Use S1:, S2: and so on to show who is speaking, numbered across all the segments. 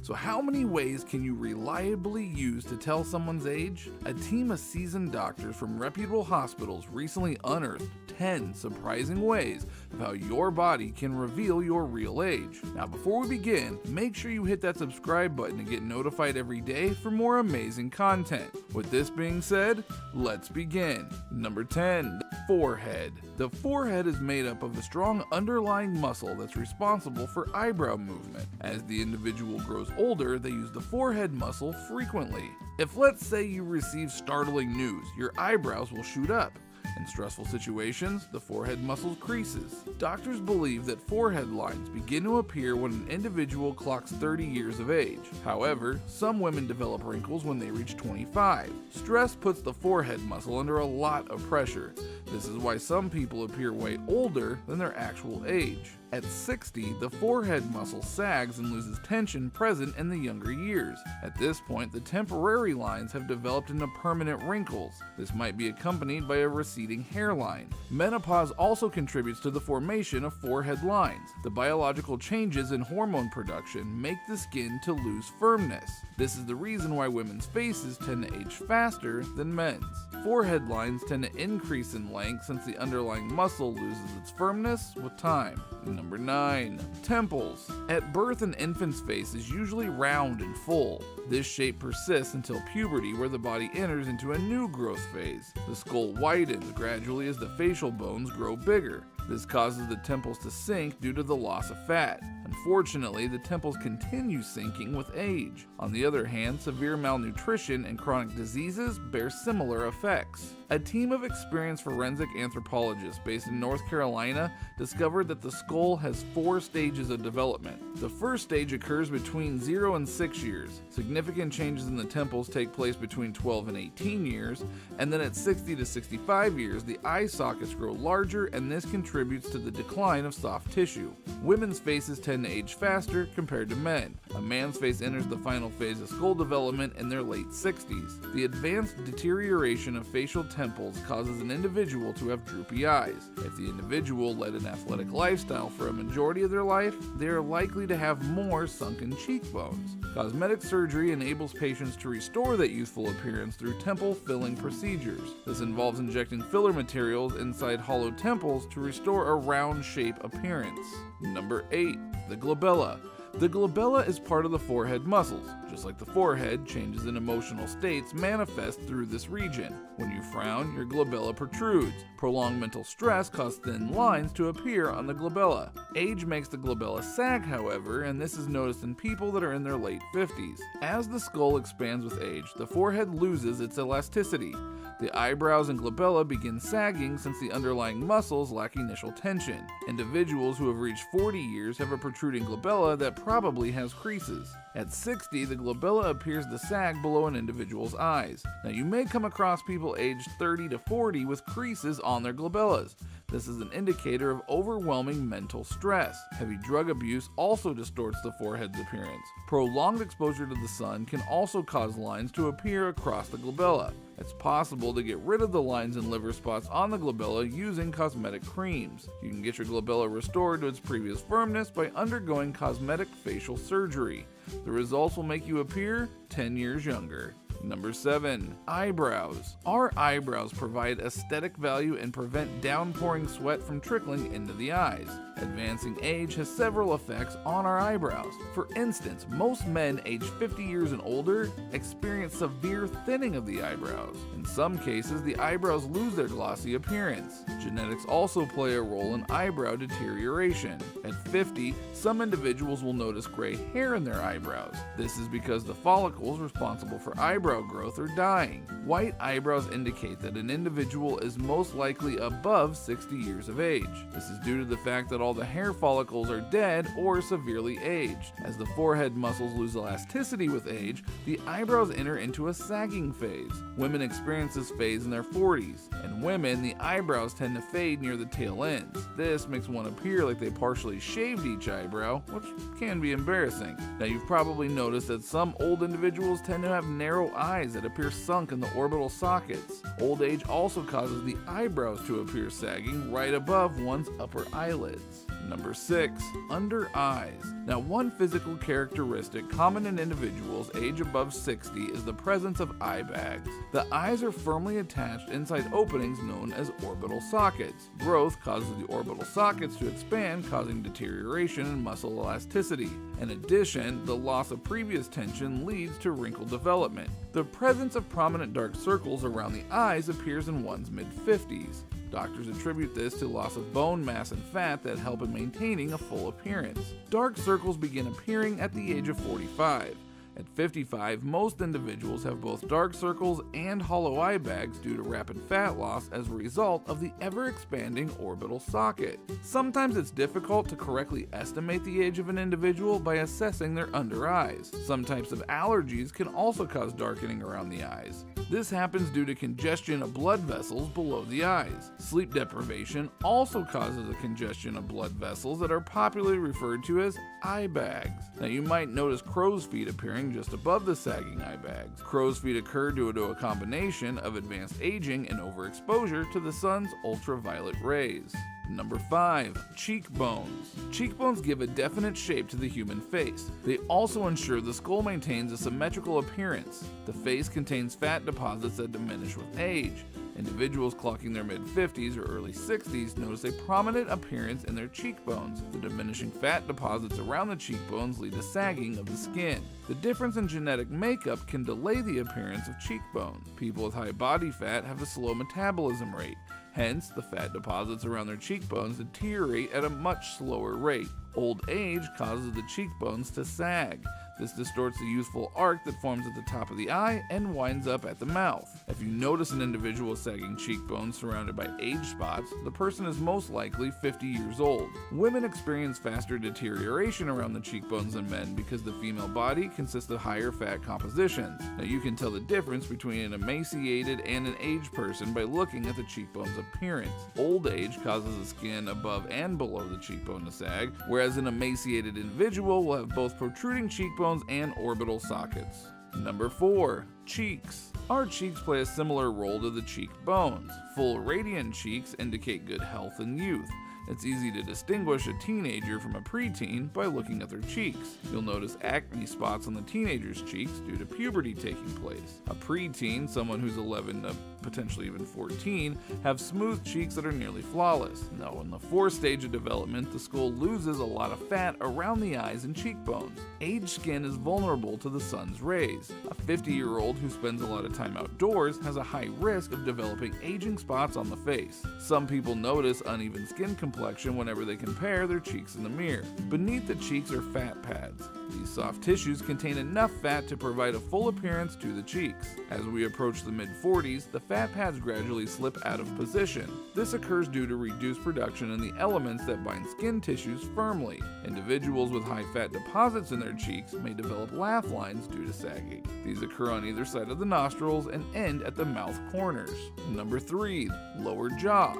S1: So how many ways can you reliably use to tell someone's age? A team of seasoned doctors from reputable hospitals recently unearthed 10 surprising ways of how your body can reveal your real age. Now before we begin, make sure you hit that subscribe button to get notified every day for more amazing content. With this being said, let's begin. Number 10. The forehead. The forehead is made up of a strong underlying muscle that's responsible for eyebrow movement. As the individual grows older, they use the forehead muscle frequently. If let's say you receive startling news, your eyebrows will shoot up. In stressful situations, the forehead muscle creases. Doctors believe that forehead lines begin to appear when an individual clocks 30 years of age. However, some women develop wrinkles when they reach 25. Stress puts the forehead muscle under a lot of pressure. This is why some people appear way older than their actual age. At 60, the forehead muscle sags and loses tension present in the younger years. At this point, the temporary lines have developed into permanent wrinkles. This might be accompanied by a receding hairline. Menopause also contributes to the formation of forehead lines. The biological changes in hormone production make the skin to lose firmness. This is the reason why women's faces tend to age faster than men's. Forehead lines tend to increase in length since the underlying muscle loses its firmness with time. Number 9. Temples. At birth, an infant's face is usually round and full. This shape persists until puberty, where the body enters into a new growth phase. The skull widens gradually as the facial bones grow bigger. This causes the temples to sink due to the loss of fat. Unfortunately, the temples continue sinking with age. On the other hand, severe malnutrition and chronic diseases bear similar effects. A team of experienced forensic anthropologists based in North Carolina discovered that the skull has 4 stages of development. The first stage occurs between 0 and 6 years. Significant changes in the temples take place between 12 and 18 years, and then at 60 to 65 years, the eye sockets grow larger, and this contributes to the decline of soft tissue. Women's faces tend to age faster compared to men. A man's face enters the final phase of skull development in their late 60s. The advanced deterioration of facial temples causes an individual to have droopy eyes. If the individual led an athletic lifestyle for a majority of their life, they are likely to have more sunken cheekbones. Cosmetic surgery enables patients to restore that youthful appearance through temple filling procedures. This involves injecting filler materials inside hollow temples to restore a round shape appearance. Number 8. The glabella. The glabella is part of the forehead muscles. Just like the forehead, changes in emotional states manifest through this region. When you frown, your glabella protrudes. Prolonged mental stress causes thin lines to appear on the glabella. Age makes the glabella sag, however, and this is noticed in people that are in their late 50s. As the skull expands with age, the forehead loses its elasticity. The eyebrows and glabella begin sagging since the underlying muscles lack initial tension. Individuals who have reached 40 years have a protruding glabella that probably has creases. At 60, the glabella appears to sag below an individual's eyes. Now you may come across people aged 30 to 40 with creases on their glabellas. This is an indicator of overwhelming mental stress. Heavy drug abuse also distorts the forehead's appearance. Prolonged exposure to the sun can also cause lines to appear across the glabella. It's possible to get rid of the lines and liver spots on the glabella using cosmetic creams. You can get your glabella restored to its previous firmness by undergoing cosmetic facial surgery. The results will make you appear 10 years younger. Number 7. Eyebrows. Our eyebrows provide aesthetic value and prevent downpouring sweat from trickling into the eyes. Advancing age has several effects on our eyebrows. For instance, most men aged 50 years and older experience severe thinning of the eyebrows. In some cases, the eyebrows lose their glossy appearance. Genetics also play a role in eyebrow deterioration. At 50, some individuals will notice gray hair in their eyebrows. This is because the follicles responsible for eyebrow growth are dying. White eyebrows indicate that an individual is most likely above 60 years of age. This is due to the fact that all the hair follicles are dead or severely aged. As the forehead muscles lose elasticity with age, the eyebrows enter into a sagging phase. Women experience this phase in their 40s. In women, the eyebrows tend to fade near the tail ends. This makes one appear like they partially shaved each eyebrow, which can be embarrassing. Now, you've probably noticed that some old individuals tend to have narrow eyes that appear sunk in the orbital sockets. Old age also causes the eyebrows to appear sagging right above one's upper eyelids. Number 6. Under eyes. Now, one physical characteristic common in individuals age above 60 is the presence of eye bags. The eyes are firmly attached inside openings known as orbital sockets. Growth causes the orbital sockets to expand, causing deterioration in muscle elasticity. In addition, the loss of previous tension leads to wrinkle development. The presence of prominent dark circles around the eyes appears in one's mid-50s. Doctors attribute this to loss of bone mass and fat that help in maintaining a full appearance. Dark circles begin appearing at the age of 45. At 55, most individuals have both dark circles and hollow eye bags due to rapid fat loss as a result of the ever-expanding orbital socket. Sometimes it's difficult to correctly estimate the age of an individual by assessing their under eyes. Some types of allergies can also cause darkening around the eyes. This happens due to congestion of blood vessels below the eyes. Sleep deprivation also causes a congestion of blood vessels that are popularly referred to as eye bags. Now, you might notice crow's feet appearing just above the sagging eye bags. Crow's feet occur due to a combination of advanced aging and overexposure to the sun's ultraviolet rays. Number 5. Cheekbones. Cheekbones give a definite shape to the human face. They also ensure the skull maintains a symmetrical appearance. The face contains fat deposits that diminish with age. Individuals clocking their mid-50s or early 60s notice a prominent appearance in their cheekbones. The diminishing fat deposits around the cheekbones lead to sagging of the skin. The difference in genetic makeup can delay the appearance of cheekbones. People with high body fat have a slow metabolism rate. Hence, the fat deposits around their cheekbones deteriorate at a much slower rate. Old age causes the cheekbones to sag. This distorts the youthful arc that forms at the top of the eye and winds up at the mouth. If you notice an individual with sagging cheekbones surrounded by age spots, the person is most likely 50 years old. Women experience faster deterioration around the cheekbones than men because the female body consists of higher fat compositions. Now, you can tell the difference between an emaciated and an aged person by looking at the cheekbone's appearance. Old age causes the skin above and below the cheekbone to sag, whereas an emaciated individual will have both protruding cheekbones and orbital sockets. Number 4. Cheeks. Our cheeks play a similar role to the cheekbones. Full radiant cheeks indicate good health and youth. It's easy to distinguish a teenager from a preteen by looking at their cheeks. You'll notice acne spots on the teenager's cheeks due to puberty taking place. A preteen, someone who's 11 to potentially even 14, have smooth cheeks that are nearly flawless. Now, in the 4th stage of development, the skull loses a lot of fat around the eyes and cheekbones. Aged skin is vulnerable to the sun's rays. A 50-year-old who spends a lot of time outdoors has a high risk of developing aging spots on the face. Some people notice uneven skin complexion whenever they compare their cheeks in the mirror. Beneath the cheeks are fat pads. These soft tissues contain enough fat to provide a full appearance to the cheeks. As we approach the mid-40s, the fat pads gradually slip out of position. This occurs due to reduced production in the elements that bind skin tissues firmly. Individuals with high fat deposits in their cheeks may develop laugh lines due to sagging. These occur on either side of the nostrils and end at the mouth corners. Number 3. Lower jaw.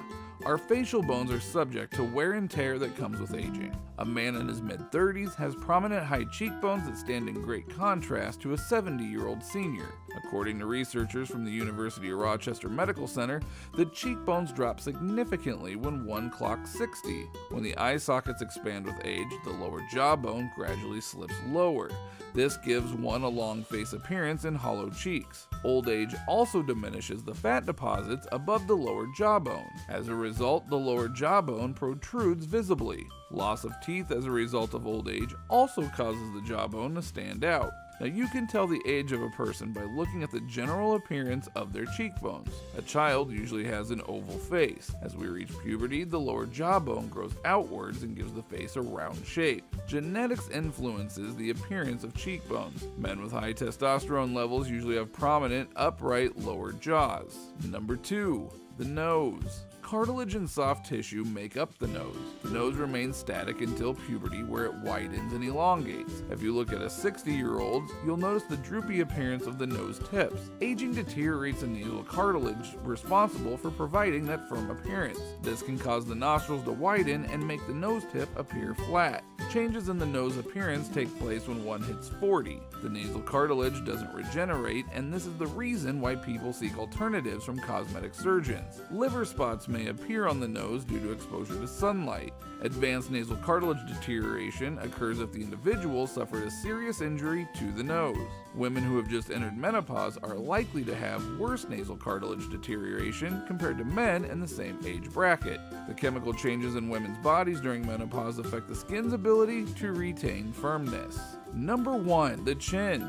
S1: Our facial bones are subject to wear and tear that comes with aging. A man in his mid-30s has prominent high cheekbones that stand in great contrast to a 70-year-old senior. According to researchers from the University of Rochester Medical Center, the cheekbones drop significantly when one clocks 60. When the eye sockets expand with age, the lower jawbone gradually slips lower. This gives one a long face appearance and hollow cheeks. Old age also diminishes the fat deposits above the lower jawbone. As a result, the lower jawbone protrudes visibly. Loss of teeth as a result of old age also causes the jawbone to stand out. Now, you can tell the age of a person by looking at the general appearance of their cheekbones. A child usually has an oval face. As we reach puberty, the lower jawbone grows outwards and gives the face a round shape. Genetics influences the appearance of cheekbones. Men with high testosterone levels usually have prominent, upright lower jaws. Number 2. The nose. Cartilage and soft tissue make up the nose. The nose remains static until puberty, where it widens and elongates. If you look at a 60-year-old, you'll notice the droopy appearance of the nose tips. Aging deteriorates the nasal cartilage responsible for providing that firm appearance. This can cause the nostrils to widen and make the nose tip appear flat. Changes in the nose appearance take place when one hits 40. The nasal cartilage doesn't regenerate, and this is the reason why people seek alternatives from cosmetic surgeons. Liver spots may appear on the nose due to exposure to sunlight. Advanced nasal cartilage deterioration occurs if the individual suffered a serious injury to the nose. Women who have just entered menopause are likely to have worse nasal cartilage deterioration compared to men in the same age bracket. The chemical changes in women's bodies during menopause affect the skin's ability to retain firmness. Number 1. The chin.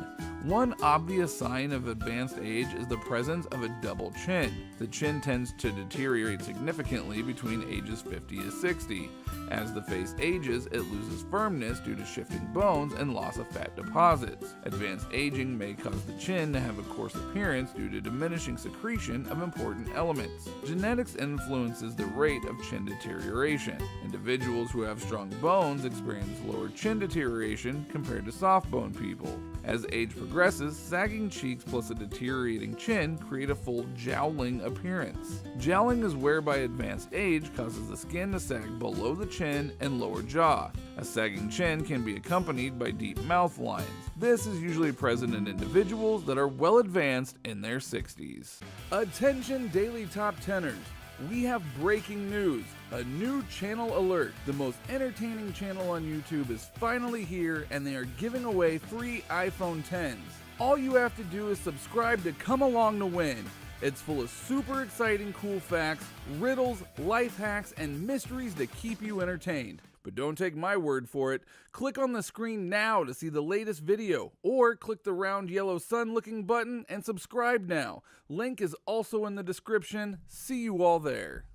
S1: One obvious sign of advanced age is the presence of a double chin. The chin tends to deteriorate significantly between ages 50 to 60. As the face ages, it loses firmness due to shifting bones and loss of fat deposits. Advanced aging may cause the chin to have a coarse appearance due to diminishing secretion of important elements. Genetics influences the rate of chin deterioration. Individuals who have strong bones experience lower chin deterioration compared to soft bone people. As age progresses, sagging cheeks plus a deteriorating chin create a full jowling appearance. Jowling is whereby advanced age causes the skin to sag below the chin and lower jaw. A sagging chin can be accompanied by deep mouth lines. This is usually present in individuals that are well advanced in their 60s. Attention Daily Top Teners! We have breaking news. A new channel alert. The most entertaining channel on YouTube is finally here, and they are giving away free iPhone 10s. All you have to do is subscribe to Come Along to Win. It's full of super exciting cool facts, riddles, life hacks, and mysteries to keep you entertained. But don't take my word for it. Click on the screen now to see the latest video, or click the round yellow sun looking button and subscribe now. Link is also in the description. See you all there.